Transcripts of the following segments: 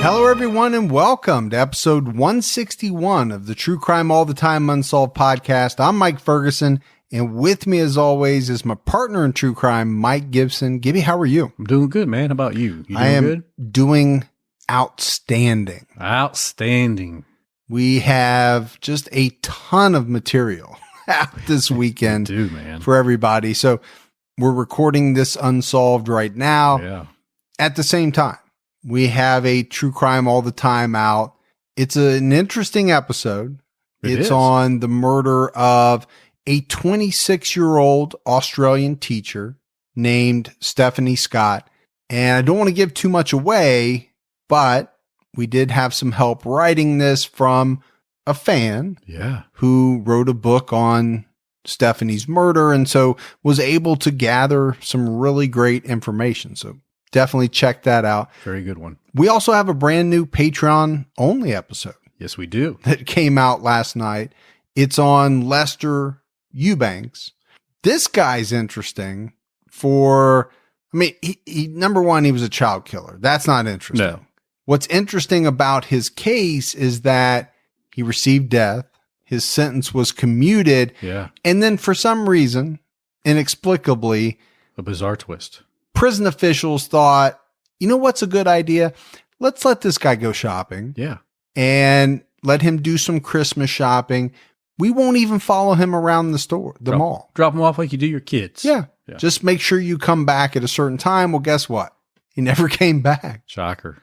Hello, everyone, and welcome to episode 161 of the True Crime All the Time Unsolved podcast. I'm Mike Ferguson, and with me, as always, is my partner in true crime, Mike Gibson. Gibby, how are you? I'm doing good, man. How about you? You doing good? Doing outstanding. Outstanding. We have just a ton of material out this weekend for everybody. So we're recording this unsolved right now. Yeah. At the same time, we have a True Crime All the Time out. It's an interesting episode. It's on the murder of a 26-year-old Australian teacher named Stephanie Scott. And I don't want to give too much away, but we did have some help writing this from a fan who wrote a book on Stephanie's murder, and so was able to gather some really great information. So definitely check that out. Very good one. We also have a brand new Patreon only episode. Yes, we do. That came out last night. It's on Lester Eubanks. This guy's interesting he number one, he was a child killer. That's not interesting. No. What's interesting about his case is that he received death. His sentence was commuted. Yeah. And then for some reason, inexplicably, A bizarre twist. prison officials thought, you know what's a good idea? Let's let this guy go shopping. Yeah. And let him do some Christmas shopping. We won't even follow him around the mall. Drop him off like you do your kids. Yeah. Just make sure you come back at a certain time. Well, guess what? He never came back. Shocker.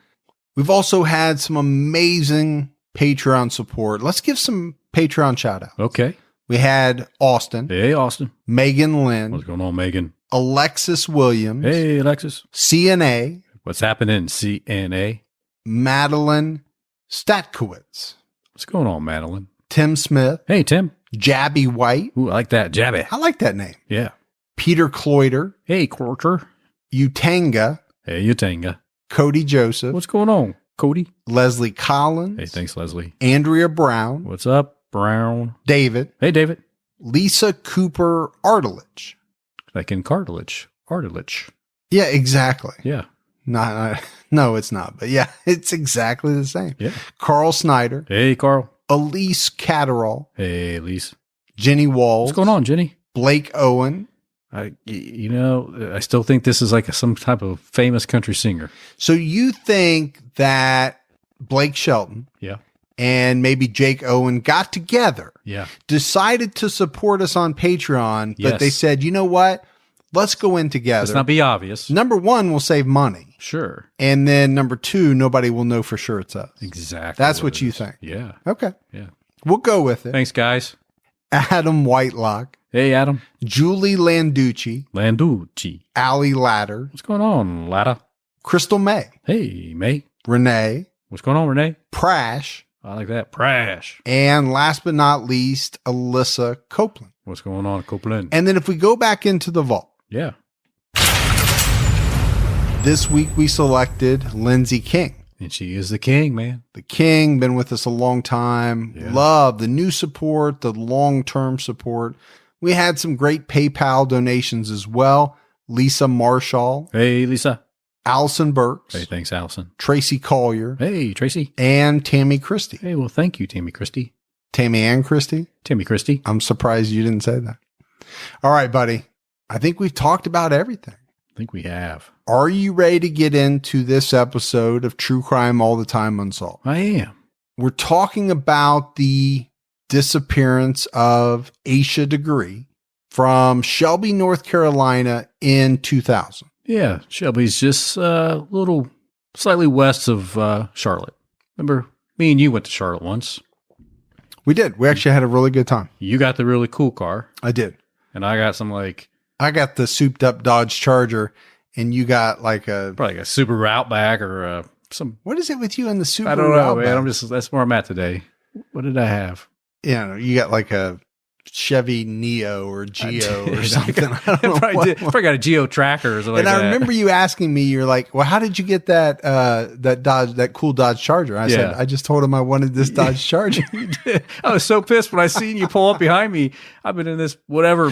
We've also had some amazing Patreon support. Let's give some Patreon shout outs. Okay. We had Austin. Hey, Austin. Megan Lynn. What's going on, Megan? Alexis Williams. Hey, Alexis. CNA. What's happening, CNA? Madeline Statkowitz. What's going on, Madeline? Tim Smith. Hey, Tim. Jabby White. Ooh, I like that. Jabby. I like that name. Yeah. Peter Cloyter. Hey, Quarter. Utanga. Hey, Utanga. Cody Joseph. What's going on, Cody? Leslie Collins. Hey, thanks, Leslie. Andrea Brown. What's up, Brown? David. Hey, David. Lisa Cooper Artelich. Like in cartilage. Artilage. Yeah, exactly. Yeah. No, it's not. But yeah, it's exactly the same. Yeah. Carl Snyder. Hey, Carl. Elise Catterall. Hey, Elise. Jenny Walls. What's going on, Jenny? Blake Owen. I still think this is like some type of famous country singer. So you think that Blake Shelton and maybe Jake Owen got together, decided to support us on Patreon, but they said, you know what? Let's go in together. Let's not be obvious. Number one, we'll save money. Sure. And then number two, nobody will know for sure it's us. Exactly. That's what you think. Yeah. Okay. Yeah. We'll go with it. Thanks, guys. Adam Whitelock. Hey, Adam. Julie Landucci. Allie Ladder. What's going on, Ladder? Crystal May. Hey, May. Renee. What's going on, Renee? Prash. I like that. Prash. And last but not least, Alyssa Copeland. What's going on, Copeland? And then if we go back into the vault. Yeah. This week we selected Lindsay King. And she is the king, man. The king, been with us a long time. Yeah. Love the new support, the long-term support. We had some great PayPal donations as well. Lisa Marshall. Hey, Lisa. Allison Burks. Hey, thanks, Allison. Tracy Collier. Hey, Tracy. And Tammy Christie. Hey, well, thank you, Tammy Christie. Tammy Ann Christie? Tammy Christie. I'm surprised you didn't say that. All right, buddy. I think we've talked about everything. I think we have. Are you ready to get into this episode of True Crime All the Time Unsolved? I am. We're talking about the disappearance of Asha Degree from Shelby, North Carolina in 2000. Yeah, Shelby's just a little slightly west of Charlotte. Remember, me and you went to Charlotte once. We did. We actually had a really good time. You got the really cool car. I did. And I got I got the souped up Dodge Charger, and you got probably like a Subaru Outback or some. What is it with you and the Subaru? I don't know, Outback? man. that's where I'm at today. What did I have? Yeah, you got like a Chevy Neo or Geo or something. I don't know. Probably got a Geo Tracker or something. And I remember you asking me, you're like, "Well, how did you get that that cool Dodge Charger?" I said, "I just told him I wanted this Dodge Charger." I was so pissed when I seen you pull up behind me. I've been in this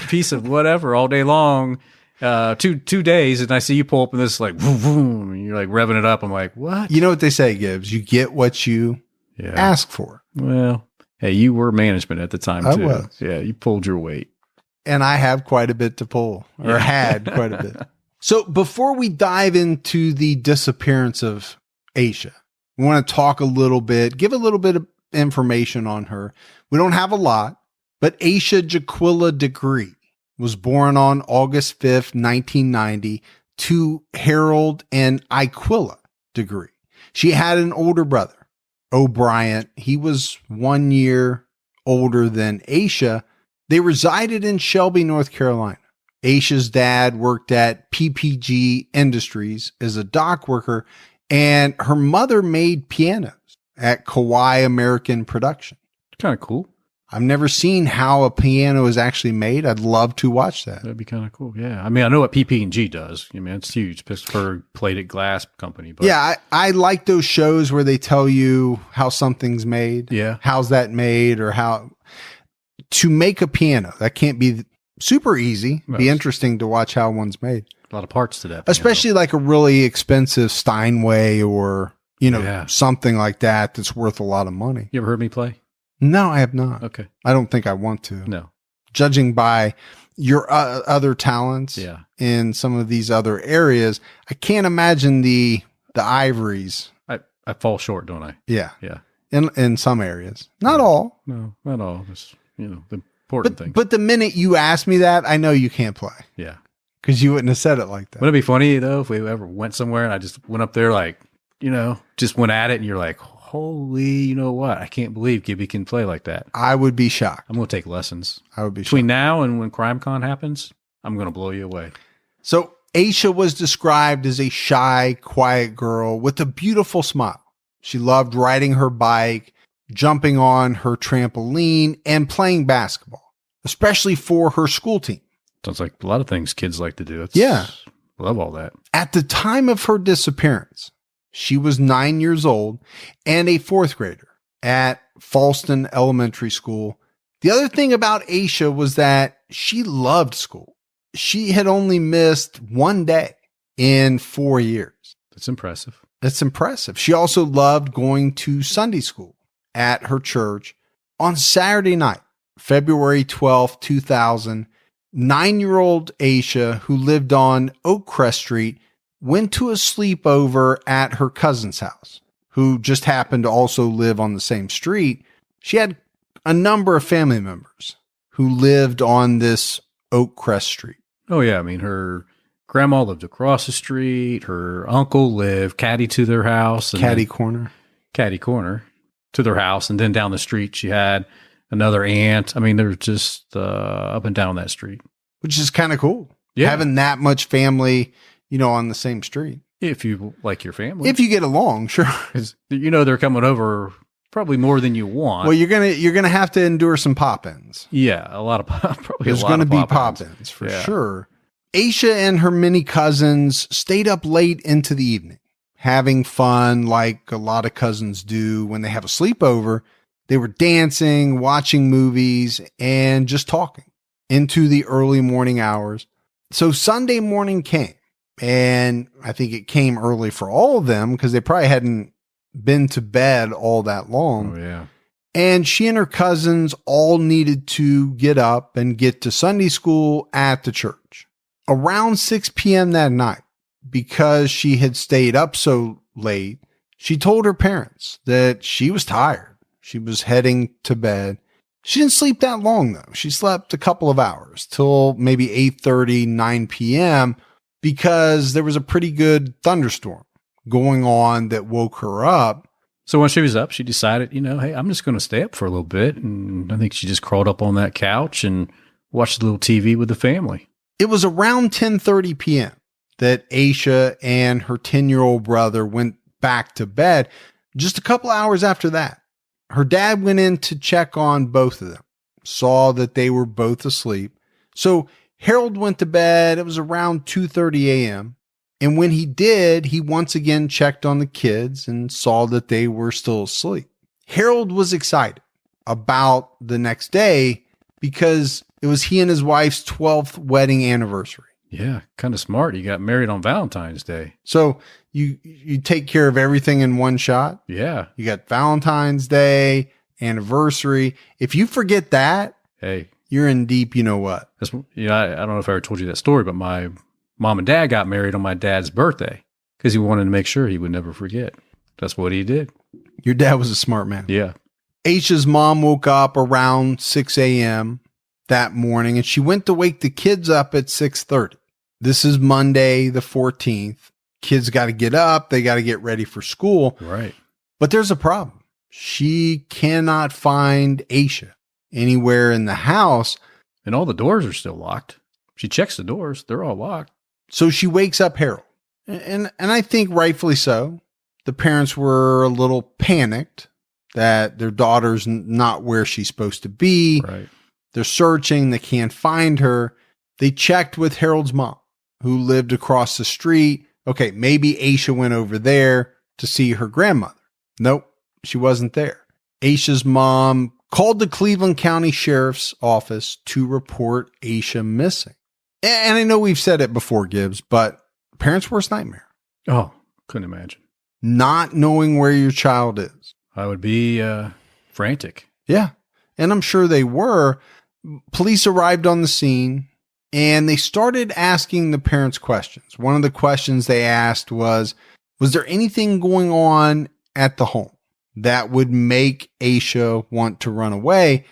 piece of whatever all day long, 2 days, and I see you pull up and this like, vroom, vroom, and you're like revving it up. I'm like, what? You know what they say, Gibbs? You get what you ask for. Well, hey, you were management at the time, too. I was. Yeah, you pulled your weight. And I have quite a bit to pull, or had quite a bit. So before we dive into the disappearance of Asha, we want to talk a little bit, give a little bit of information on her. We don't have a lot, but Asha Degree was born on August 5th, 1990 to Harold and Iquilla Degree. She had an older brother, O'Brien. He was 1 year older than Asha. They resided in Shelby, North Carolina. Asha's dad worked at PPG Industries as a dock worker, and her mother made pianos at Kauai American Production. Kind of cool. I've never seen how a piano is actually made. I'd love to watch that. That'd be kind of cool. Yeah. I mean, I know what PP&G does. I mean, it's huge. Pittsburgh plated glass company. But yeah, I like those shows where they tell you how something's made. Yeah. How's that made, or how to make a piano. That can't be super easy. Right. Be interesting to watch how one's made. A lot of parts to that piano. Especially like a really expensive Steinway or, something like that that's worth a lot of money. You ever heard me play? No, I have not. Okay. I don't think I want to. No. Judging by your other talents in some of these other areas, I can't imagine the ivories. I fall short, don't I? Yeah. Yeah. In some areas. Not all. No, not all. It's, the important thing. But the minute you ask me that, I know you can't play. Yeah. Because you wouldn't have said it like that. Wouldn't it be funny, though, if we ever went somewhere and I just went up there like, just went at it and you're like, holy, you know what? I can't believe Gibby can play like that. I would be shocked. I'm going to take lessons. I would be Between shocked. now and when CrimeCon happens, I'm going to blow you away. So Asha was described as a shy, quiet girl with a beautiful smile. She loved riding her bike, jumping on her trampoline, and playing basketball, especially for her school team. Sounds like a lot of things kids like to do. Love all that. At the time of her disappearance, she was 9 years old and a fourth grader at Falston Elementary School. The other thing about Asha was that she loved school. She had only missed one day in 4 years. That's impressive. That's impressive. She also loved going to Sunday school at her church. On Saturday night, February 12th, 2000, 9-year-old Asha, who lived on Oakcrest Street, went to a sleepover at her cousin's house, who just happened to also live on the same street. She had a number of family members who lived on this Oakcrest Street. Oh, yeah. I mean, her grandma lived across the street. Her uncle lived caddy to their house. Caddy corner to their house. And then down the street, she had another aunt. I mean, they're just up and down that street. Which is kind of cool. Yeah. Having that much family, on the same street. If you like your family. If you get along, sure. 'Cause, they're coming over probably more than you want. Well, you're gonna have to endure some pop-ins. Yeah, a lot of probably. There's going to be pop-ins for sure. Asha and her many cousins stayed up late into the evening, having fun like a lot of cousins do when they have a sleepover. They were dancing, watching movies, and just talking into the early morning hours. So Sunday morning came, and I think it came early for all of them because they probably hadn't been to bed all that long. Oh, yeah. And she and her cousins all needed to get up and get to Sunday school at the church. Around 6 p.m. that night, because she had stayed up so late, she told her parents that she was tired. She was heading to bed. She didn't sleep that long, though. She slept a couple of hours till maybe 8:30, 9 p.m. because there was a pretty good thunderstorm going on that woke her up. So when she was up, she decided, hey, I'm just going to stay up for a little bit. And I think she just crawled up on that couch and watched a little TV with the family. It was around 10:30 p.m. that Asha and her 10-year-old brother went back to bed. Just a couple hours after that, her dad went in to check on both of them, saw that they were both asleep. So Harold went to bed. It was around 2:30 a.m. And when he did, he once again checked on the kids and saw that they were still asleep. Harold was excited about the next day because it was he and his wife's 12th wedding anniversary. Yeah, kind of smart. You got married on Valentine's Day. So you take care of everything in one shot. Yeah. You got Valentine's Day, anniversary. If you forget that, Hey, you're in deep, you know what? I don't know if I ever told you that story, but my mom and dad got married on my dad's birthday because he wanted to make sure he would never forget. That's what he did. Your dad was a smart man. Yeah. Aisha's mom woke up around 6 a.m. that morning, and she went to wake the kids up at 6:30. This is Monday, the 14th. Kids got to get up. They got to get ready for school. Right. But there's a problem. She cannot find Aisha anywhere in the house. And all the doors are still locked. She checks the doors. They're all locked. So she wakes up Harold. And I think rightfully so. The parents were a little panicked that their daughter's not where she's supposed to be. Right. They're searching. They can't find her. They checked with Harold's mom, who lived across the street. Okay, maybe Aisha went over there to see her grandmother. Nope, she wasn't there. Aisha's mom called the Cleveland County Sheriff's Office to report Aisha missing. And I know we've said it before, Gibbs, but parents' worst nightmare. Oh, couldn't imagine. Not knowing where your child is. I would be frantic. Yeah, and I'm sure they were. Police arrived on the scene, and they started asking the parents questions. One of the questions they asked was there anything going on at the home that would make Aisha want to run away?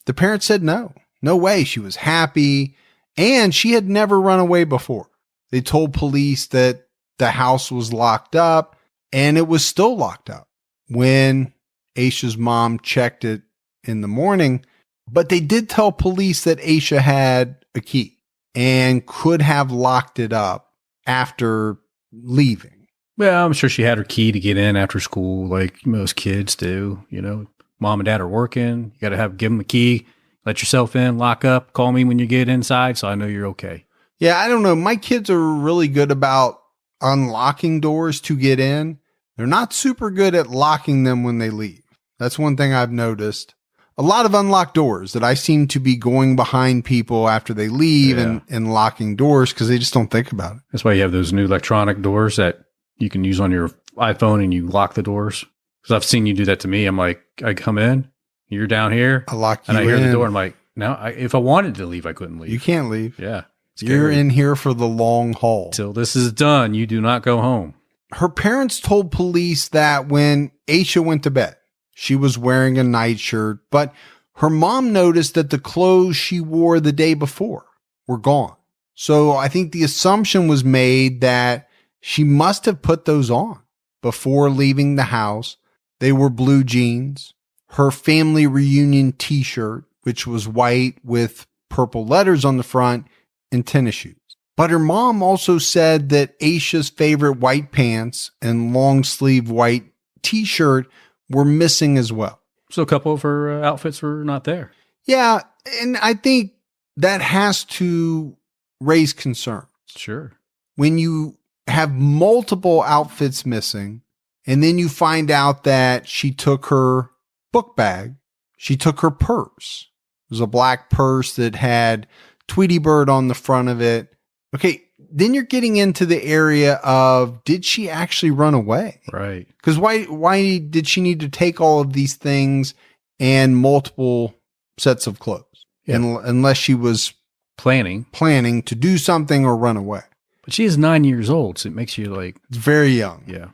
The parents said no. No way. She was happy, and she had never run away before. They told police that the house was locked up, and it was still locked up when Aisha's mom checked it in the morning. But they did tell police that Aisha had a key and could have locked it up after leaving. Well, I'm sure she had her key to get in after school, like most kids do. You know, mom and dad are working. You got to give them a key, let yourself in, lock up, call me when you get inside so I know you're okay. Yeah, I don't know. My kids are really good about unlocking doors to get in. They're not super good at locking them when they leave. That's one thing I've noticed. A lot of unlocked doors that I seem to be going behind people after they leave and locking doors because they just don't think about it. That's why you have those new electronic doors that you can use on your iPhone and you lock the doors. Because I've seen you do that to me. I'm like, I come in, you're down here. I lock you and I hear in. the door. I'm like, now, if I wanted to leave, I couldn't leave. You can't leave. Yeah. You're in here for the long haul. Till this is done, you do not go home. Her parents told police that when Aisha went to bed, she was wearing a nightshirt, but her mom noticed that the clothes she wore the day before were gone. So I think the assumption was made that she must have put those on before leaving the house. They were blue jeans, her family reunion t-shirt, which was white with purple letters on the front, and tennis shoes. But her mom also said that Aisha's favorite white pants and long sleeve white t-shirt were missing as well. So a couple of her outfits were not there. Yeah, and I think that has to raise concerns. Sure. When you have multiple outfits missing, and then you find out that she took her book bag, she took her purse. It was a black purse that had Tweety Bird on the front of it. Okay, then you're getting into the area of, did she actually run away? Right. Because why did she need to take all of these things and multiple sets of clothes? Yeah. Unless she was planning to do something or run away. But she is 9 years old, so it makes you like... It's very young. Yeah.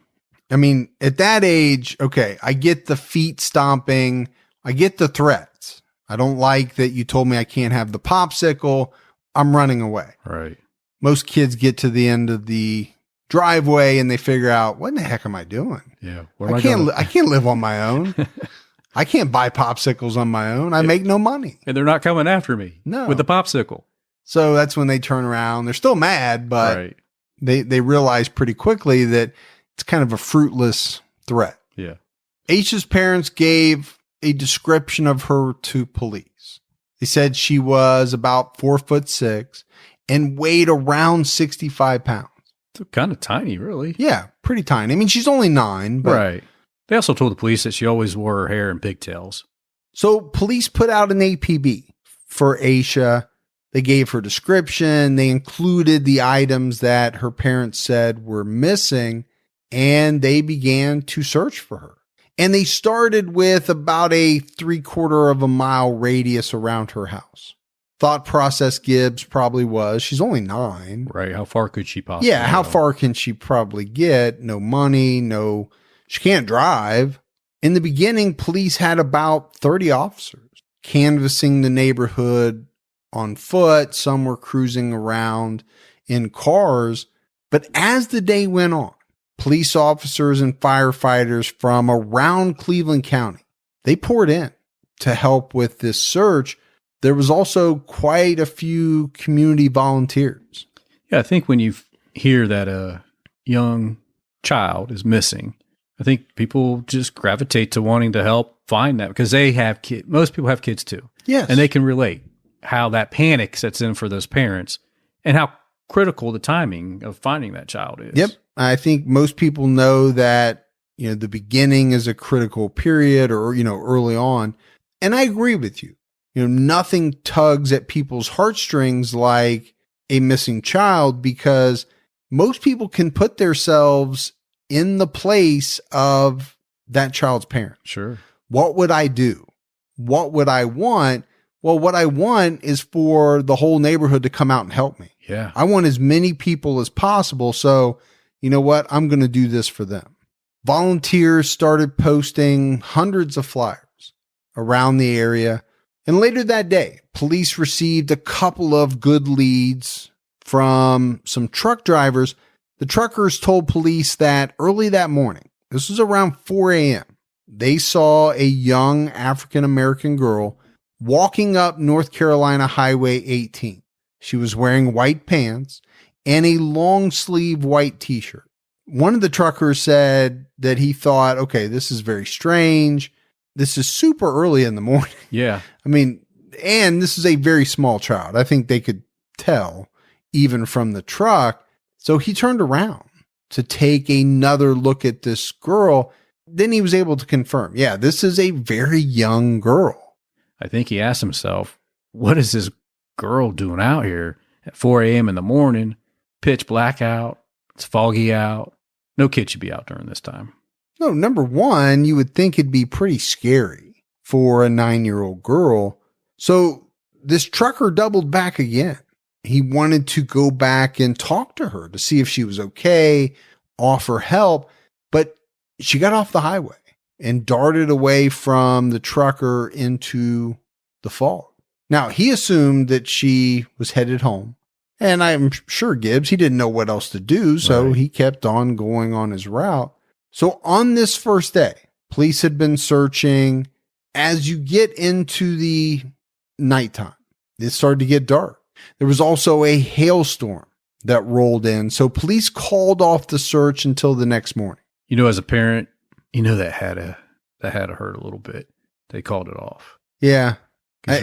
I mean, at that age, okay, I get the feet stomping. I get the threats. I don't like that you told me I can't have the popsicle. I'm running away. Right. Most kids get to the end of the driveway and they figure out, what in the heck am I doing? Yeah. I can't live on my own. I can't buy popsicles on my own. I make no money. And they're not coming after me with the popsicle. So that's when they turn around. They're still mad, but they realize pretty quickly that it's kind of a fruitless threat. Yeah. Aisha's parents gave a description of her to police. They said she was about 4'6" and weighed around 65 pounds. It's kind of tiny, really. Yeah, pretty tiny. I mean, she's only 9. But right. They also told the police that she always wore her hair in pigtails. So police put out an APB for Aisha. They gave her description. They included the items that her parents said were missing, and they began to search for her. And they started with about a 3/4 of a mile radius around her house. Thought process Gibbs probably was, she's only 9. Right. How far could she possibly Yeah, how go? far can she probably get? No money, she can't drive. In the beginning, police had about 30 officers canvassing the neighborhood on foot. Some were cruising around in cars. But as the day went on, police officers and firefighters from around Cleveland County, they poured in to help with this search. There was also quite a few community volunteers. Yeah, I think when you hear that a young child is missing, I think people just gravitate to wanting to help find that because they have kids. Most people have kids too. Yes. And they can relate how that panic sets in for those parents and how critical the timing of finding that child is. Yep. I think most people know that, the beginning is a critical period or, early on. And I agree with you. Nothing tugs at people's heartstrings like a missing child because most people can put themselves in the place of that child's parent. Sure. What would I do? What would I want? Well, what I want is for the whole neighborhood to come out and help me. Yeah. I want as many people as possible. So, you know what? I'm going to do this for them. Volunteers started posting hundreds of flyers around the area. And later that day, police received a couple of good leads from some truck drivers. The truckers told police that early that morning, this was around 4 a.m., they saw a young African-American girl walking up North Carolina Highway 18. She was wearing white pants and a long sleeve white t-shirt. One of the truckers said that he thought, okay, this is very strange. This is super early in the morning. Yeah. I mean, and this is a very small child. I think they could tell even from the truck. So he turned around to take another look at this girl. Then he was able to confirm, yeah, this is a very young girl. I think he asked himself, what is this girl doing out here at 4 a.m. in the morning? Pitch black out. It's foggy out. No kid should be out during this time. No, number one, you would think it'd be pretty scary for a 9-year-old girl. So this trucker doubled back again. He wanted to go back and talk to her to see if she was okay, offer help, but she got off the highway and darted away from the trucker into the fog. Now, he assumed that she was headed home, and I'm sure Gibbs, he didn't know what else to do, so Right. he kept on going on his route. So on this first day, police had been searching. As you get into the nighttime, it started to get dark. There was also a hailstorm that rolled in. So police called off the search until the next morning. As a parent, that had to hurt a little bit. They called it off. Yeah. 'Cause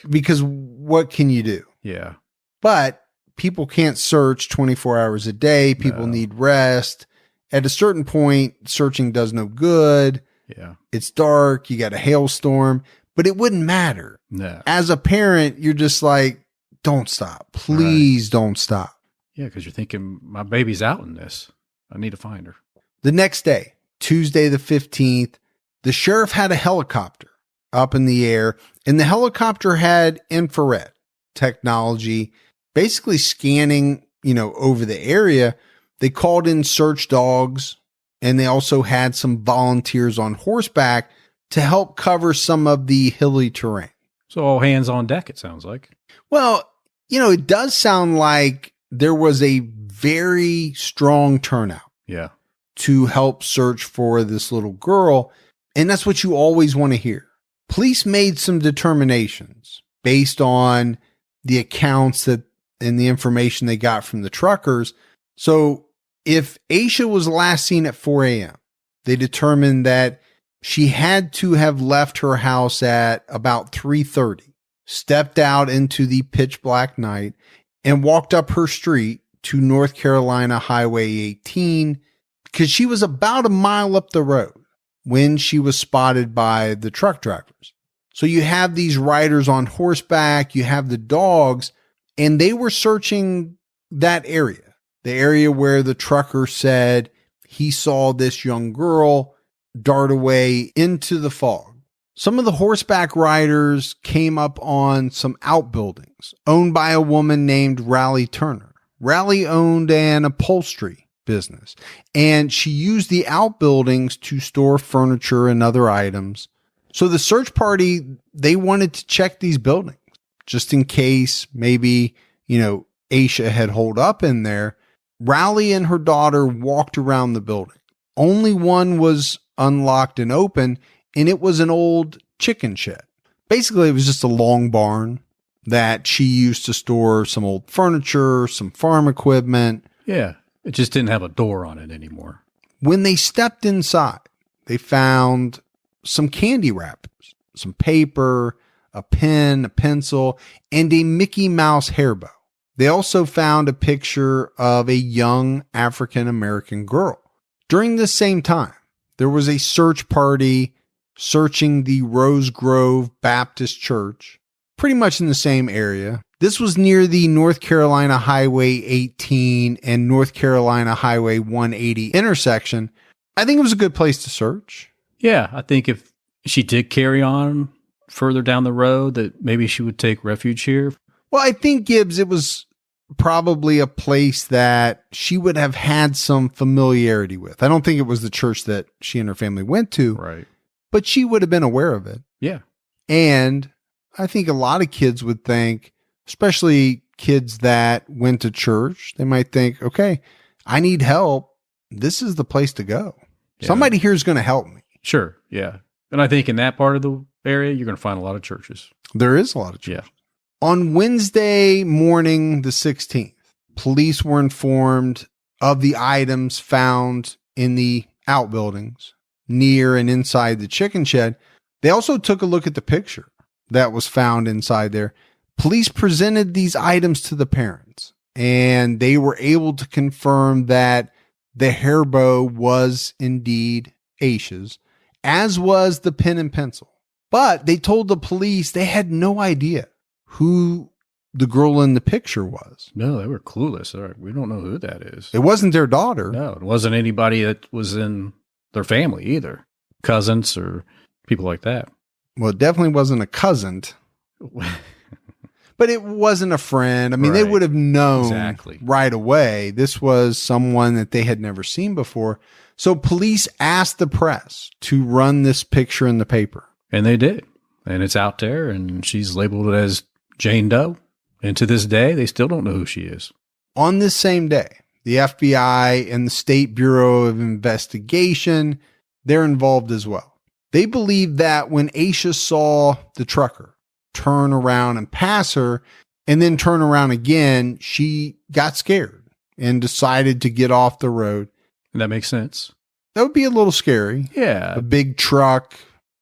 Because what can you do? yeah. But people can't search 24 hours a day. People No. need rest. At a certain point, searching does no good. Yeah. It's dark. You got a hailstorm, but it wouldn't matter. No. As a parent, you're just like, don't stop. Please don't stop. Yeah, because you're thinking, my baby's out in this. I need to find her. The next day, Tuesday the 15th, the sheriff had a helicopter up in the air, and the helicopter had infrared technology, basically scanning, over the area. They called in search dogs, and they also had some volunteers on horseback to help cover some of the hilly terrain. So all hands on deck, it sounds like. Well, it does sound like there was a very strong turnout Yeah. to help search for this little girl. And that's what you always want to hear. Police made some determinations based on the accounts and the information they got from the truckers. So if Asha was last seen at 4 a.m., they determined that she had to have left her house at about 3:30, stepped out into the pitch black night, and walked up her street to North Carolina Highway 18 because she was about a mile up the road when she was spotted by the truck drivers. So you have these riders on horseback, you have the dogs, And they were searching that area, the area where the trucker said he saw this young girl dart away into the fog. Some of the horseback riders came up on some outbuildings owned by a woman named Raleigh Turner. Raleigh owned an upholstery business, and she used the outbuildings to store furniture and other items. So the search party, they wanted to check these buildings just in case maybe, Asha had holed up in there. Raleigh and her daughter walked around the building. Only one was unlocked and open, and it was an old chicken shed. Basically, it was just a long barn that she used to store some old furniture, some farm equipment. Yeah, it just didn't have a door on it anymore. When they stepped inside, they found some candy wrappers, some paper, a pen, a pencil, and a Mickey Mouse hairbow. They also found a picture of a young African-American girl. During this same time, there was a search party searching the Rose Grove Baptist Church, pretty much in the same area. This was near the North Carolina Highway 18 and North Carolina Highway 180 intersection. I think it was a good place to search. Yeah, I think if she did carry on further down the road, that maybe she would take refuge here. Well, I think, Gibbs, it was probably a place that she would have had some familiarity with. I don't think it was the church that she and her family went to. Right. But she would have been aware of it. Yeah. And I think a lot of kids would think, especially kids that went to church, they might think, okay, I need help. This is the place to go. Yeah. Somebody here is going to help me. Sure. Yeah. And I think in that part of the area, you're going to find a lot of churches. There is a lot of churches. Yeah. On Wednesday morning, the 16th, police were informed of the items found in the outbuildings near and inside the chicken shed. They also took a look at the picture that was found inside there. Police presented these items to the parents, and they were able to confirm that the hairbow was indeed Asha's, as was the pen and pencil. But they told the police they had no idea who the girl in the picture was. No, they were clueless. We don't know who that is. It wasn't their daughter. No, it wasn't anybody that was in their family either. Cousins or people like that. Well, it definitely wasn't a cousin. But it wasn't a friend. I mean, They would have known right away. This was someone that they had never seen before. So police asked the press to run this picture in the paper. And they did. And it's out there, and she's labeled as Jane Doe. And to this day, they still don't know who she is. On this same day, the FBI and the State Bureau of Investigation, they're involved as well. They believe that when Asha saw the trucker turn around and pass her and then turn around again, she got scared and decided to get off the road. That makes sense. That would be a little scary. Yeah. A big truck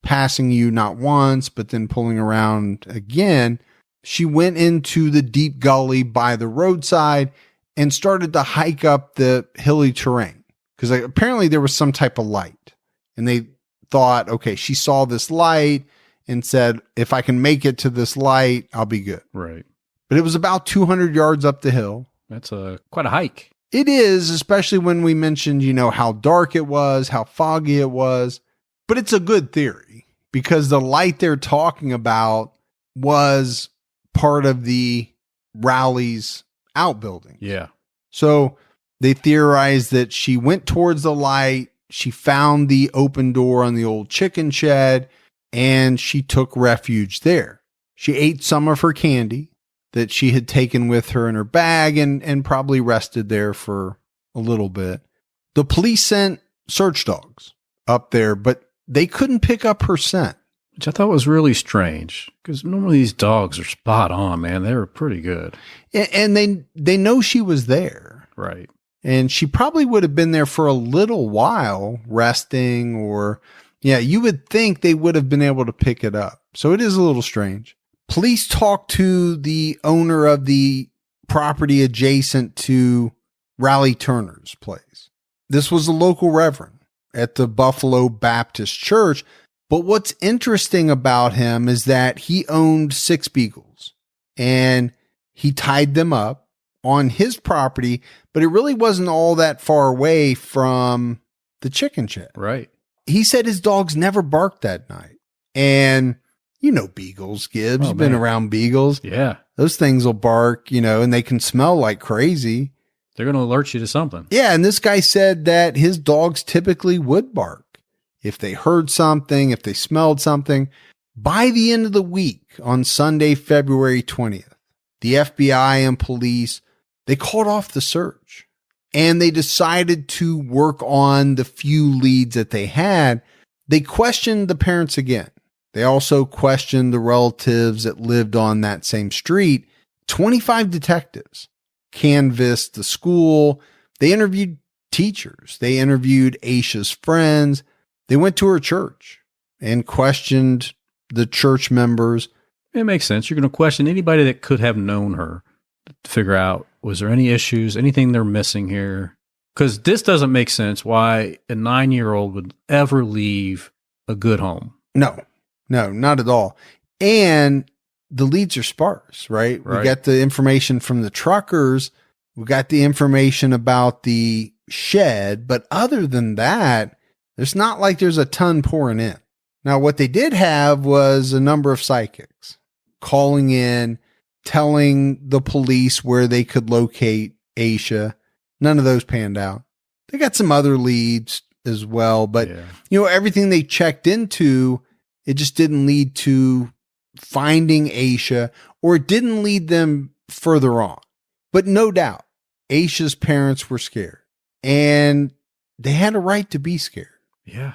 passing you not once, but then pulling around again. She went into the deep gully by the roadside and started to hike up the hilly terrain because apparently there was some type of light. And they thought, okay, she saw this light and said, if I can make it to this light, I'll be good. Right. But it was about 200 yards up the hill. That's quite a hike. It is, especially when we mentioned, how dark it was, how foggy it was. But it's a good theory because the light they're talking about was part of the Raleigh's outbuilding. Yeah. So they theorized that she went towards the light. She found the open door on the old chicken shed and she took refuge there. She ate some of her candy that she had taken with her in her bag and probably rested there for a little bit. The police sent search dogs up there, but they couldn't pick up her scent. Which I thought was really strange because normally these dogs are spot on, man. They were pretty good. And they know she was there. Right. And she probably would have been there for a little while resting or, you would think they would have been able to pick it up. So it is a little strange. Police talked to the owner of the property adjacent to Raleigh Turner's place. This was a local reverend at the Buffalo Baptist Church. But what's interesting about him is that he owned 6 beagles and He tied them up on his property, but it really wasn't all that far away from the chicken shed. Right. He said his dogs never barked that night. And you know beagles, Gibbs. You've been around beagles. Yeah. Those things will bark, and they can smell like crazy. They're going to alert you to something. Yeah, and this guy said that his dogs typically would bark if they heard something, if they smelled something. By the end of the week, on Sunday, February 20th, the FBI and police, they called off the search, and they decided to work on the few leads that they had. They questioned the parents again. They also questioned the relatives that lived on that same street. 25 detectives canvassed the school. They interviewed teachers. They interviewed Asha's friends. They went to her church and questioned the church members. It makes sense. You're going to question anybody that could have known her to figure out, was there any issues, anything they're missing here? Because this doesn't make sense why a 9-year-old would ever leave a good home. No, not at all. And the leads are sparse, right? We got the information from the truckers. We got the information about the shed. But other than that, there's not like there's a ton pouring in. Now, what they did have was a number of psychics calling in, telling the police where they could locate Asha. None of those panned out. They got some other leads as well, but everything they checked into, it just didn't lead to finding Asha, or it didn't lead them further on. But no doubt, Asha's parents were scared, and they had a right to be scared. Yeah.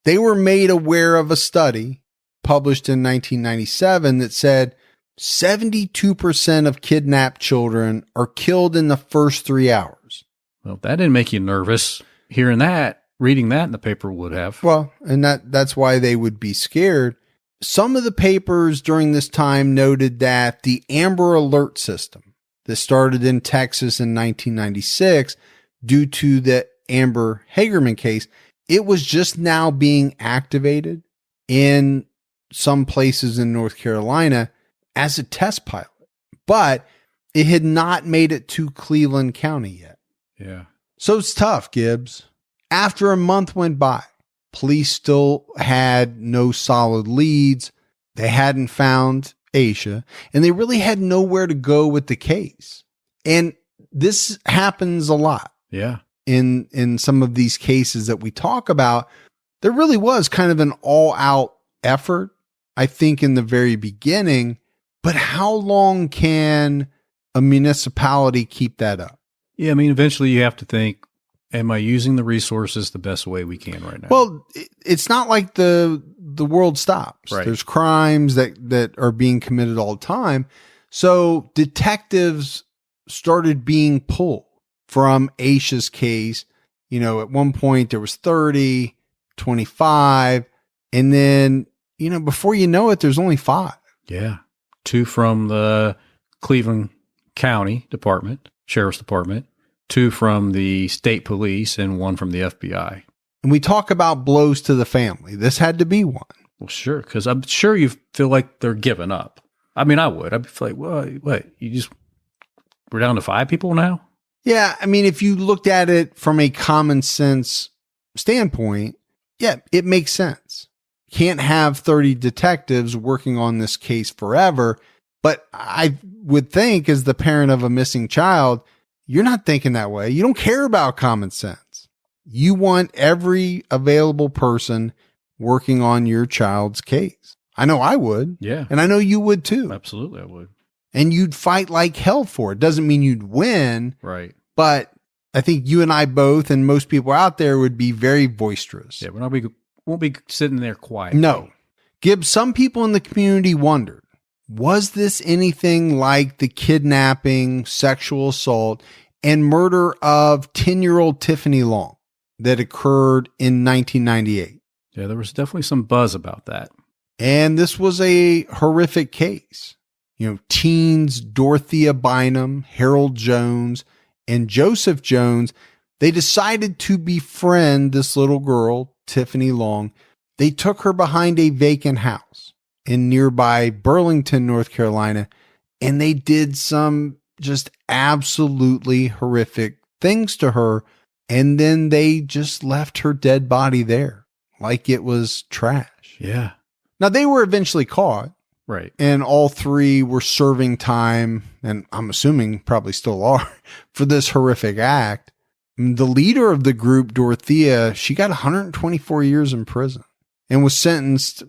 They were made aware of a study published in 1997 that said 72% of kidnapped children are killed in the first 3 hours. Well, if that didn't make you nervous, hearing that, reading that in the paper would have. Well, and that's why they would be scared. Some of the papers during this time noted that the Amber Alert system that started in Texas in 1996 due to the Amber Hagerman case, it was just now being activated in some places in North Carolina as a test pilot, but it had not made it to Cleveland County yet. Yeah. So it's tough, Gibbs. After a month went by, police still had no solid leads. They hadn't found Asha, and they really had nowhere to go with the case. And this happens a lot. Yeah. In some of these cases that we talk about, there really was kind of an all-out effort, I think, in the very beginning. But how long can a municipality keep that up? Yeah, I mean, eventually you have to think, am I using the resources the best way we can right now? Well, it's not like the world stops. Right. There's crimes that are being committed all the time. So detectives started being pulled from Asha's case. At one point there was 30, 25, and then, before you know it, there's only 5. Yeah. 2 from the Cleveland County Department, Sheriff's Department, 2 from the state police, and 1 from the FBI. And we talk about blows to the family. This had to be one. Well, sure, because I'm sure you feel like they're giving up. I mean, I would. I'd feel like, well, what? We're down to 5 people now? Yeah, I mean, if you looked at it from a common sense standpoint, yeah, it makes sense. Can't have 30 detectives working on this case forever. But I would think, as the parent of a missing child, you're not thinking that way. You don't care about common sense. You want every available person working on your child's case. I know I would. Yeah. And I know you would too. Absolutely, I would. And you'd fight like hell for it. Doesn't mean you'd win. Right. But I think you and I both, and most people out there, would be very boisterous. Yeah, won't be sitting there quiet. No. Gibbs, some people in the community wondered, was this anything like the kidnapping, sexual assault, and murder of 10-year-old Tiffany Long that occurred in 1998? Yeah, there was definitely some buzz about that. And this was a horrific case. Teens Dorothea Bynum, Harold Jones, and Joseph Jones, they decided to befriend this little girl, Tiffany Long. They took her behind a vacant house in nearby Burlington, North Carolina, and they did some just absolutely horrific things to her. And then they just left her dead body there like it was trash. Yeah. Now, they were eventually caught. Right. And all three were serving time, and I'm assuming probably still are, for this horrific act. The leader of the group, Dorothea, she got 124 years in prison and was sentenced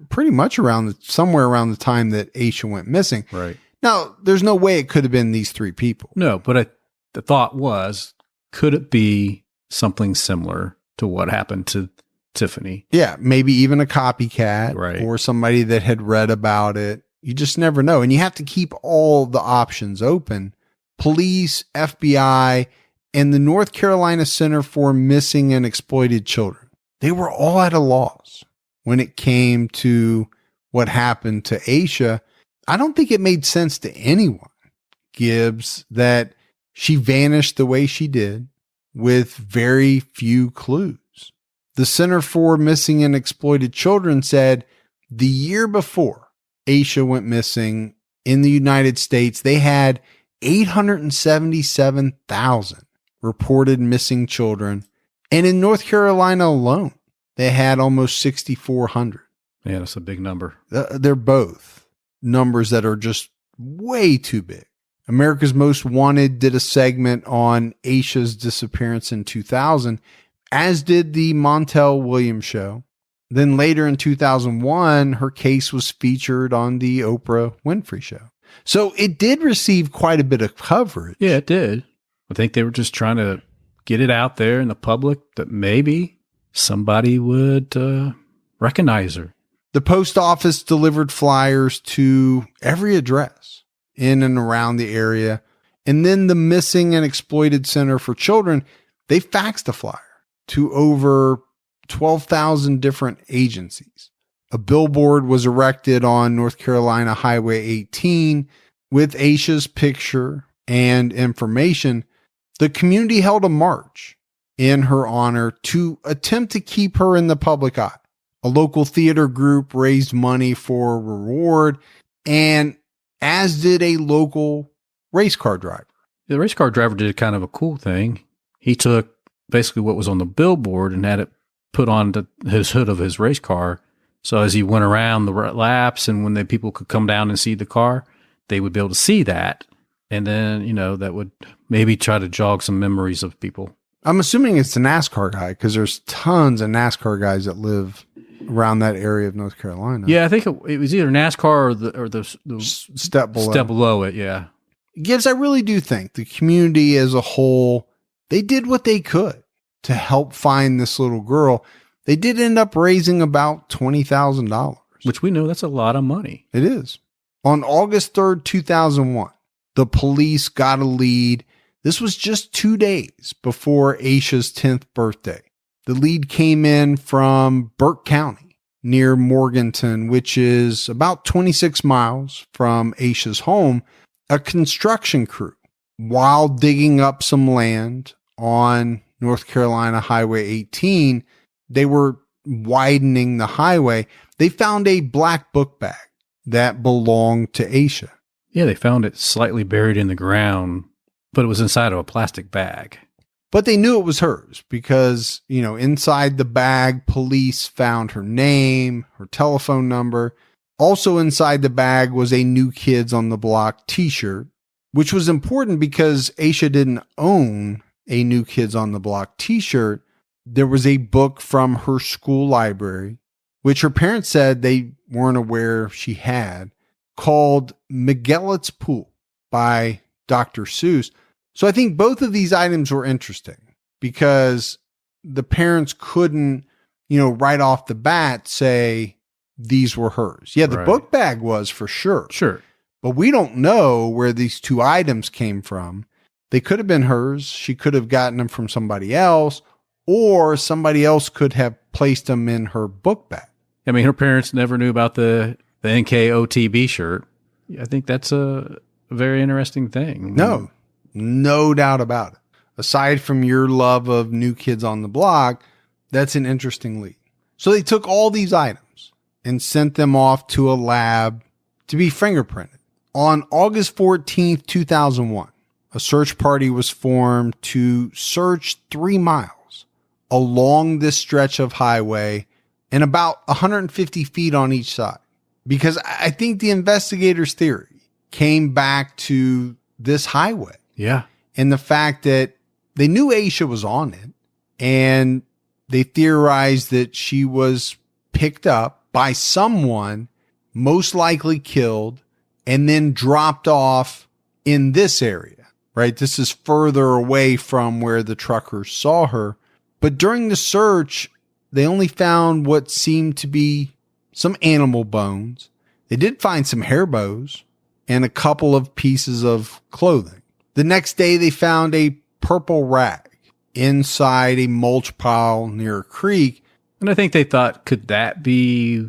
pretty much somewhere around the time that Asha went missing. Right. Now, there's no way it could have been these three people. No, but the thought was, could it be something similar to what happened to Tiffany? Yeah, maybe even a copycat, right, or somebody that had read about it. You just never know. And you have to keep all the options open. Police, FBI, and the North Carolina Center for Missing and Exploited Children, they were all at a loss when it came to what happened to Asha. I don't think it made sense to anyone, Gibbs, that she vanished the way she did with very few clues. The Center for Missing and Exploited Children said the year before Asha went missing in the United States, they had 877,000 reported missing children. And in North Carolina alone, they had almost 6,400. Yeah, that's a big number. They're both numbers that are just way too big. America's Most Wanted did a segment on Asha's disappearance in 2000, as did the Montel Williams show. Then later in 2001, her case was featured on the Oprah Winfrey show. So it did receive quite a bit of coverage. Yeah, it did. I think they were just trying to get it out there in the public that maybe somebody would recognize her. The post office delivered flyers to every address in and around the area. And then the Missing and Exploited Center for Children, they faxed a flyer to over 12,000 different agencies. A billboard was erected on North Carolina Highway 18 with Asha's picture and information. The community held a march in her honor to attempt to keep her in the public eye. A local theater group raised money for a reward, and as did a local race car driver. The race car driver did kind of a cool thing. He took basically what was on the billboard and had it put on his hood of his race car. So as he went around the laps, and when the people could come down and see the car, they would be able to see that. And then, that would maybe try to jog some memories of people. I'm assuming it's a NASCAR guy, because there's tons of NASCAR guys that live around that area of North Carolina. Yeah, I think it was either NASCAR or the step below. Step below it, yeah. Gibbs, I really do think the community as a whole, they did what they could to help find this little girl. They did end up raising about $20,000. Which we know that's a lot of money. It is. On August 3rd, 2001, the police got a lead. This was just 2 days before Asha's 10th birthday. The lead came in from Burke County near Morganton, which is about 26 miles from Asha's home. A construction crew, while digging up some land on North Carolina Highway 18, they were widening the highway. They found a black book bag that belonged to Asha. Yeah, they found it slightly buried in the ground, but it was inside of a plastic bag. But they knew it was hers because, inside the bag, police found her name, her telephone number. Also inside the bag was a New Kids on the Block t-shirt, which was important because Asha didn't own a New Kids on the Block t-shirt. There was a book from her school library, which her parents said they weren't aware she had, called Miguelot's Pool by Dr. Seuss. So I think both of these items were interesting because the parents couldn't, right off the bat say these were hers. Yeah, the Right. book bag was for sure. Sure. But we don't know where these two items came from. They could have been hers. She could have gotten them from somebody else, or somebody else could have placed them in her book bag. I mean, her parents never knew about the NKOTB shirt. I think that's a very interesting thing. No doubt about it. Aside from your love of New Kids on the Block, that's an interesting lead. So they took all these items and sent them off to a lab to be fingerprinted. On August 14th, 2001, a search party was formed to search 3 miles along this stretch of highway and about 150 feet on each side. Because I think the investigators' theory came back to this highway. Yeah. And the fact that they knew Asha was on it, and they theorized that she was picked up by someone, most likely killed, and then dropped off in this area, right? This is further away from where the truckers saw her. But during the search, they only found what seemed to be some animal bones. They did find some hair bows and a couple of pieces of clothing. The next day, they found a purple rag inside a mulch pile near a creek. And I think they thought, could that be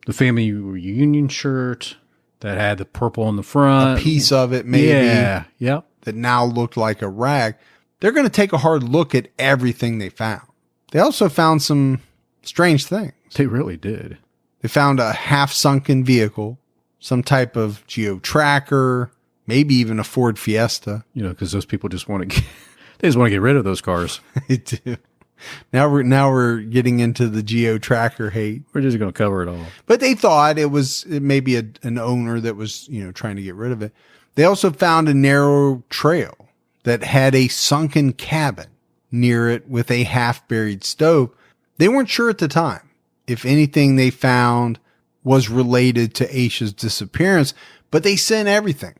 the family reunion shirt that had the purple on the front? A piece of it, maybe. Yeah. Yep. That now looked like a rag. They're going to take a hard look at everything they found. They also found some strange things. They really did. They found a half-sunken vehicle, some type of geo-tracker, maybe even a Ford Fiesta. You know, because those people just want to they just want to get rid of those cars. They do. Now we're getting into the geo-tracker hate. We're just going to cover it all. But they thought it may be an owner that was, trying to get rid of it. They also found a narrow trail that had a sunken cabin near it with a half-buried stove. They weren't sure at the time if anything they found was related to Asha's disappearance, but they sent everything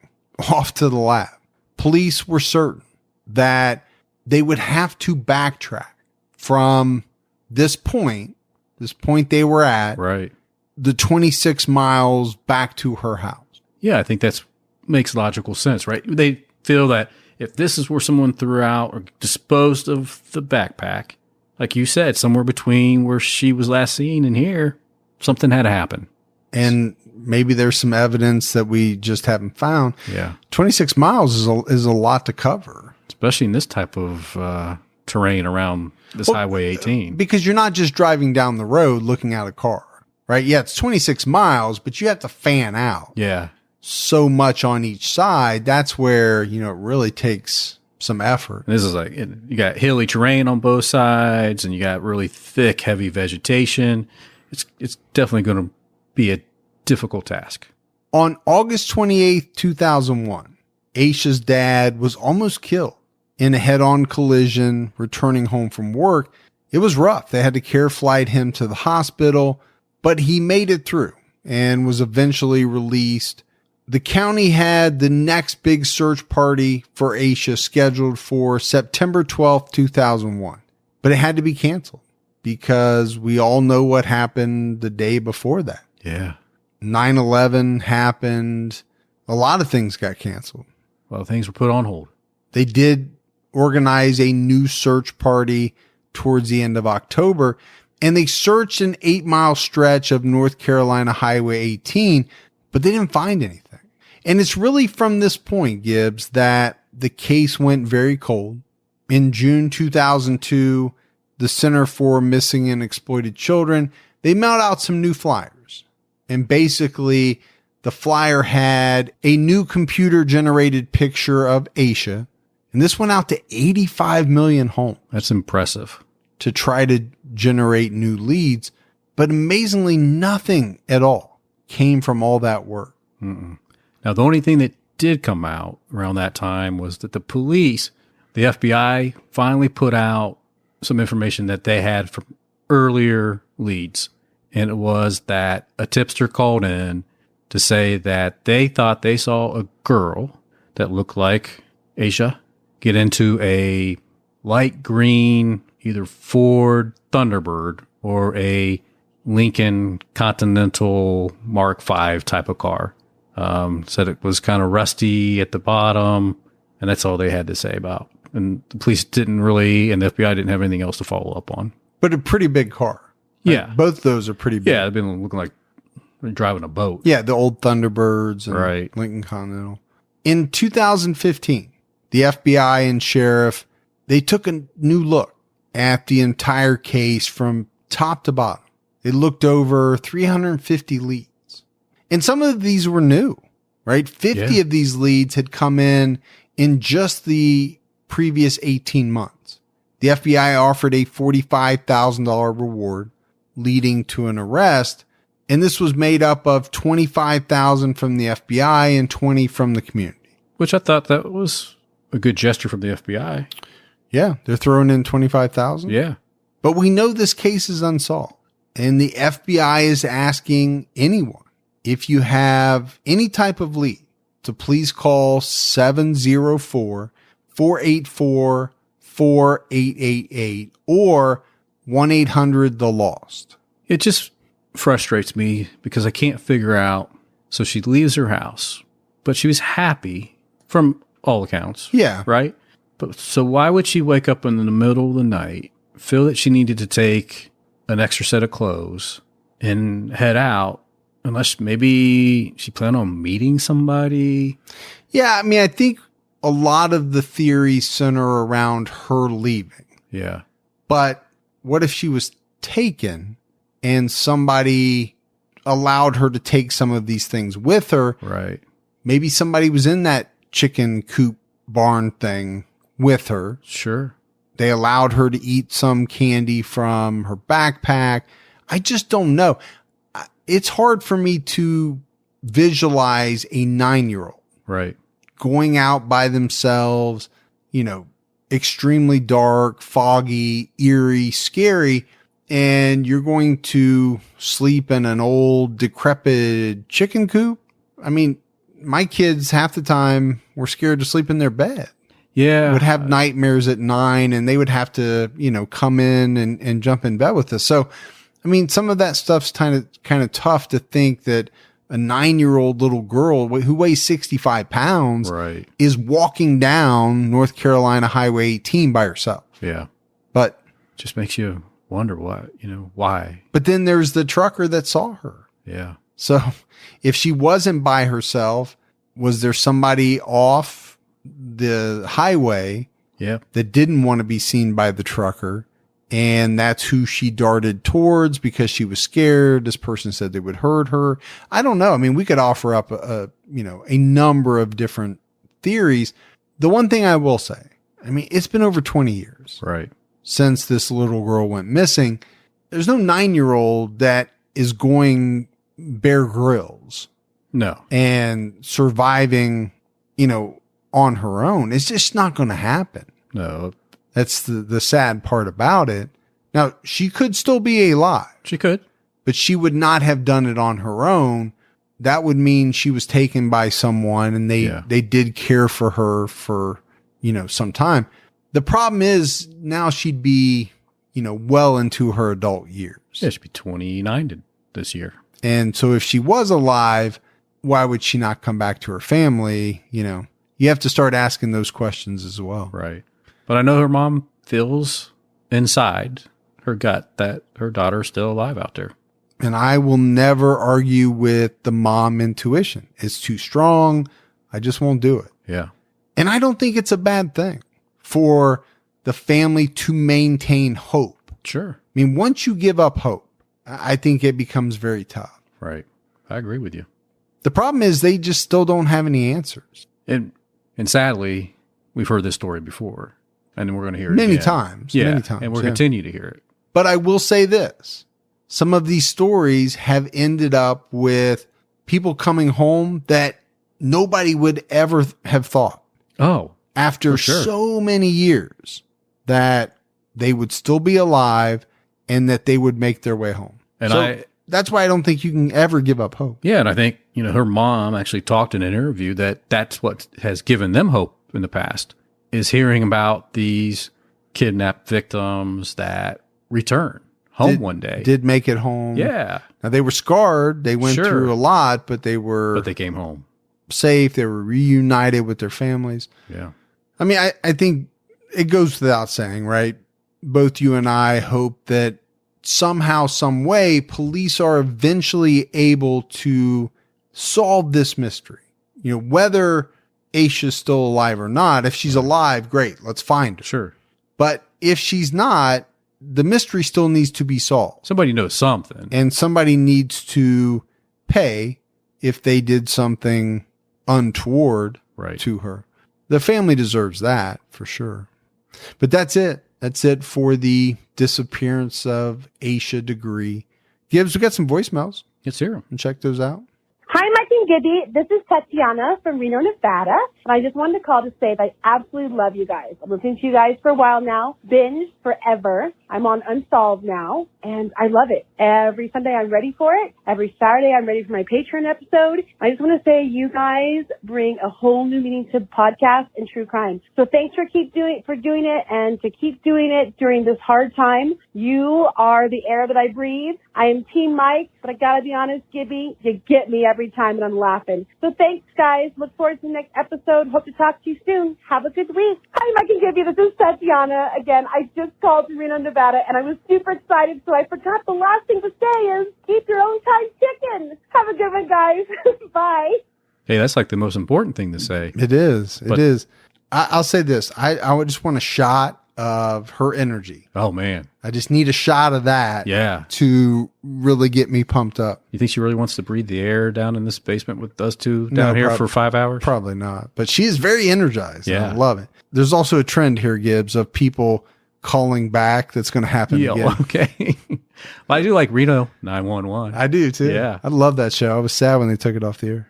off to the lab. Police were certain that they would have to backtrack from this point they were at, right, the 26 miles back to her house. Yeah, I think that's makes logical sense, right? They feel that if this is where someone threw out or disposed of the backpack, like you said, somewhere between where she was last seen and here, something had to happen. And maybe there's some evidence that we just haven't found. Yeah. 26 miles is a lot to cover. Especially in this type of terrain around this Highway 18. Because you're not just driving down the road looking at a car, right? Yeah, it's 26 miles, but you have to fan out. Yeah. So much on each side. That's where, it really takes some effort. And this is like, you got hilly terrain on both sides and you got really thick, heavy vegetation. It's definitely going to be a difficult task. On August 28th, 2001, Asha's dad was almost killed in a head-on collision returning home from work. It was rough. They had to care flight him to the hospital, but he made it through and was eventually released. The county had the next big search party for Asha scheduled for September 12th, 2001, but it had to be canceled because we all know what happened the day before that. Yeah. 9/11 happened. A lot of things got canceled. Well, things were put on hold. They did organize a new search party towards the end of October, and they searched an 8-mile stretch of North Carolina Highway 18, but they didn't find anything. And it's really from this point, Gibbs, that the case went very cold. In June 2002, the Center for Missing and Exploited Children, they mailed out some new flyers. And basically, the flyer had a new computer-generated picture of Asha. And this went out to 85 million homes. That's impressive. To try to generate new leads. But amazingly, nothing at all came from all that work. Mm-mm. Now, the only thing that did come out around that time was that the police, the FBI, finally put out some information that they had from earlier leads. And it was that a tipster called in to say that they thought they saw a girl that looked like Asha get into a light green, either Ford Thunderbird or a Lincoln Continental Mark V type of car. Said it was kind of rusty at the bottom, and that's all they had to say about. And the police didn't really, and the FBI didn't have anything else to follow up on. But a pretty big car. Right? Yeah. Both of those are pretty big. Yeah, they've been looking like they're driving a boat. Yeah, the old Thunderbirds and right. Lincoln Continental. In 2015, the FBI and sheriff, they took a new look at the entire case from top to bottom. They looked over 350 leads. And some of these were new, right? 50 of these leads had come in just the previous 18 months. The FBI offered a $45,000 reward leading to an arrest. And this was made up of $25,000 from the FBI and $20,000 from the community. Which I thought that was a good gesture from the FBI. Yeah, they're throwing in $25,000. Yeah. But we know this case is unsolved. And the FBI is asking anyone, if you have any type of lead, to please call 704-484-4888 or 1-800-THE-LOST. It just frustrates me because I can't figure out. So she leaves her house, but she was happy from all accounts. Yeah. Right? But so why would she wake up in the middle of the night, feel that she needed to take an extra set of clothes and head out, unless maybe she planned on meeting somebody? Yeah, I mean, I think a lot of the theories center around her leaving. Yeah. But what if she was taken and somebody allowed her to take some of these things with her? Right. Maybe somebody was in that chicken coop barn thing with her. Sure. They allowed her to eat some candy from her backpack. I just don't know. It's hard for me to visualize a 9-year-old. Right. Going out by themselves, extremely dark, foggy, eerie, scary, and you're going to sleep in an old, decrepit chicken coop. I mean, my kids half the time were scared to sleep in their bed. Yeah. Would have nightmares at 9 and they would have to, come in and jump in bed with us. So, I mean, some of that stuff's kind of tough to think that a 9-year-old little girl who weighs 65 pounds right. is walking down North Carolina Highway 18 by herself. Yeah. But just makes you wonder why. But then there's the trucker that saw her. Yeah. So if she wasn't by herself, was there somebody off the highway that didn't want to be seen by the trucker? And that's who she darted towards because she was scared. This person said they would hurt her. I don't know. I mean, we could offer up a number of different theories. The one thing I will say, I mean, it's been over 20 years. Right. Since this little girl went missing. There's no 9-year-old that is going Bear Grylls. No. And surviving, on her own. It's just not going to happen. No. That's the sad part about it. Now, she could still be alive. She could. But she would not have done it on her own. That would mean she was taken by someone and they did care for her for, some time. The problem is now she'd be, well into her adult years. Yeah, she'd be 29 this year. And so if she was alive, why would she not come back to her family? You have to start asking those questions as well. Right. But I know her mom feels inside her gut that her daughter's still alive out there. And I will never argue with the mom intuition. It's too strong. I just won't do it. Yeah. And I don't think it's a bad thing for the family to maintain hope. Sure. I mean, once you give up hope, I think it becomes very tough. Right. I agree with you. The problem is they just still don't have any answers. And sadly, we've heard this story before. And we're going to hear it many again. times. Yeah. Many times. And we'll continue to hear it. But I will say this. Some of these stories have ended up with people coming home that nobody would ever have thought. Oh. After so many years that they would still be alive and that they would make their way home. And that's why I don't think you can ever give up hope. Yeah. And I think, her mom actually talked in an interview that that's what has given them hope in the past, is hearing about these kidnapped victims that return home one day. Did make it home. Yeah. Now they were scarred. They went through a lot, but they came home safe. They were reunited with their families. Yeah. I mean, I think it goes without saying, right? Both you and I hope that somehow, some way, police are eventually able to solve this mystery. Whether Asha's still alive or not. If she's alive, great. Let's find her. Sure. But if she's not, the mystery still needs to be solved. Somebody knows something. And somebody needs to pay if they did something untoward right. to her. The family deserves that for sure. But that's it. That's it for the disappearance of Asha Degree. Gibbs, we got some voicemails. Let's hear them. And check those out. Hi, Mike and Gibby. This is Tatiana from Reno, Nevada. And I just wanted to call to say that I absolutely love you guys. I'm listening to you guys for a while now. Binge forever. I'm on Unsolved now, and I love it. Every Sunday I'm ready for it. Every Saturday I'm ready for my Patreon episode. I just want to say you guys bring a whole new meaning to podcasts and true crime. So thanks for doing it and to keep doing it during this hard time. You are the air that I breathe. I am Team Mike, but I gotta be honest, Gibby, you get me every time and I'm laughing. So thanks, guys. Look forward to the next episode. Hope to talk to you soon. Have a good week. Hi, Mike and Gibby. This is Tatiana. Again, I just called from Reno, Nevada, and I was super excited, so I forgot the last thing to say is keep your own time ticking. Have a good one, guys. Bye. Hey, that's like the most important thing to say. It is. It is. I'll say this. I would just want a shot of her energy. Oh, man. I just need a shot of that to really get me pumped up. You think she really wants to breathe the air down in this basement with us two down here for 5 hours? Probably not. But she is very energized. Yeah. I love it. There's also a trend here, Gibbs, of people calling back. That's going to happen again. Okay. Well, I do like Reno 911. I do, too. Yeah. I love that show. I was sad when they took it off the air.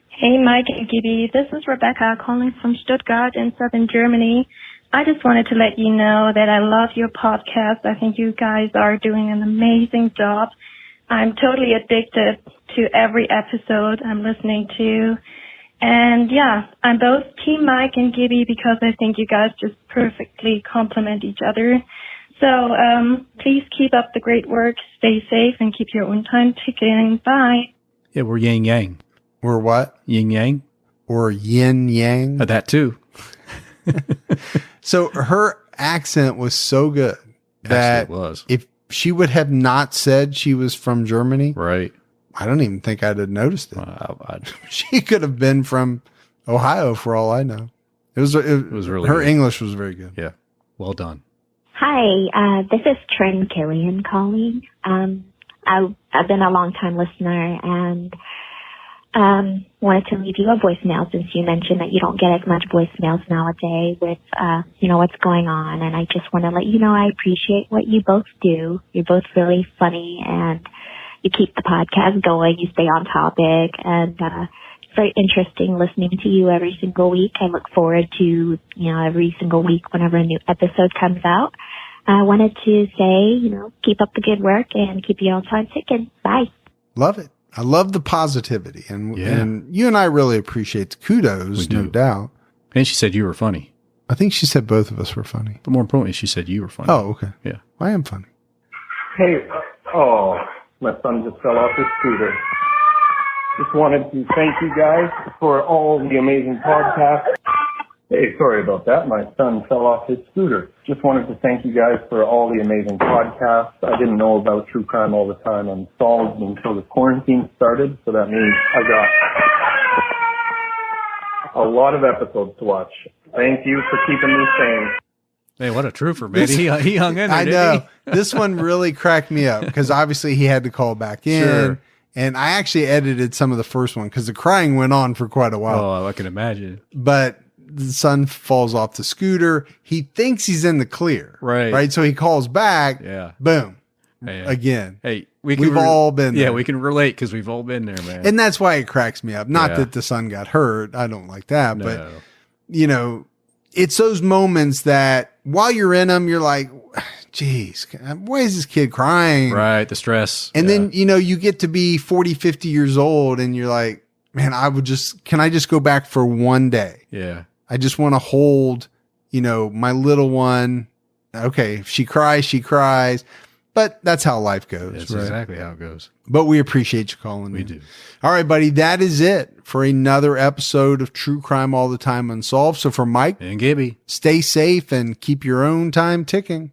Hey, Mike and Gibby. This is Rebecca calling from Stuttgart in southern Germany. I just wanted to let you know that I love your podcast. I think you guys are doing an amazing job. I'm totally addicted to every episode I'm listening to. And yeah, I'm both Team Mike and Gibby because I think you guys just perfectly complement each other. So please keep up the great work, stay safe, and keep your own time ticking. Bye. Yeah, we're yin yang. We're what? Yin yang. Or yin yang. That too. So her accent was so good that it was. If she would have not said she was from Germany, right? I don't even think I'd have noticed it. She could have been from Ohio for all I know. It was really her good. English was very good. Yeah, well done. Hi, this is Trin Killian calling. I've been a long time listener and wanted to leave you a voicemail since you mentioned that you don't get as much voicemails nowadays with, what's going on. And I just want to let you know I appreciate what you both do. You're both really funny and you keep the podcast going. You stay on topic and, it's very interesting listening to you every single week. I look forward to, every single week whenever a new episode comes out. I wanted to say, keep up the good work and keep your own time ticking. Bye. Love it. I love the positivity, and you and I really appreciate the kudos, no doubt. And she said you were funny. I think she said both of us were funny. But more importantly, she said you were funny. Oh, okay. Yeah. I am funny. Hey, my son just fell off his scooter. Just wanted to thank you guys for all the amazing podcasts. Hey, sorry about that. My son fell off his scooter. Just wanted to thank you guys for all the amazing podcasts. I didn't know about True Crime All the Time Unsolved until the quarantine started, so that means I got a lot of episodes to watch. Thank you for keeping me sane. Hey, what a trooper, man. He hung in there, I know. This one really cracked me up because obviously he had to call back in. Sure. And I actually edited some of the first one because the crying went on for quite a while. Oh, I can imagine. But the son falls off the scooter. He thinks he's in the clear. Right. So he calls back. Yeah. Boom. Hey, again. Hey, we've all been there. Yeah, we can relate because we've all been there, man. And that's why it cracks me up. Not that the son got hurt. I don't like that. No. But, it's those moments that while you're in them, you're like, geez, why is this kid crying? Right. The stress. And then, you get to be 40, 50 years old and you're like, man, can I just go back for one day? Yeah. I just want to hold, my little one. Okay. If she cries, she cries. But that's how life goes. That's right? exactly how it goes. But we appreciate you calling. We do. All right, buddy. That is it for another episode of True Crime All the Time Unsolved. So for Mike and Gibby, stay safe and keep your own time ticking.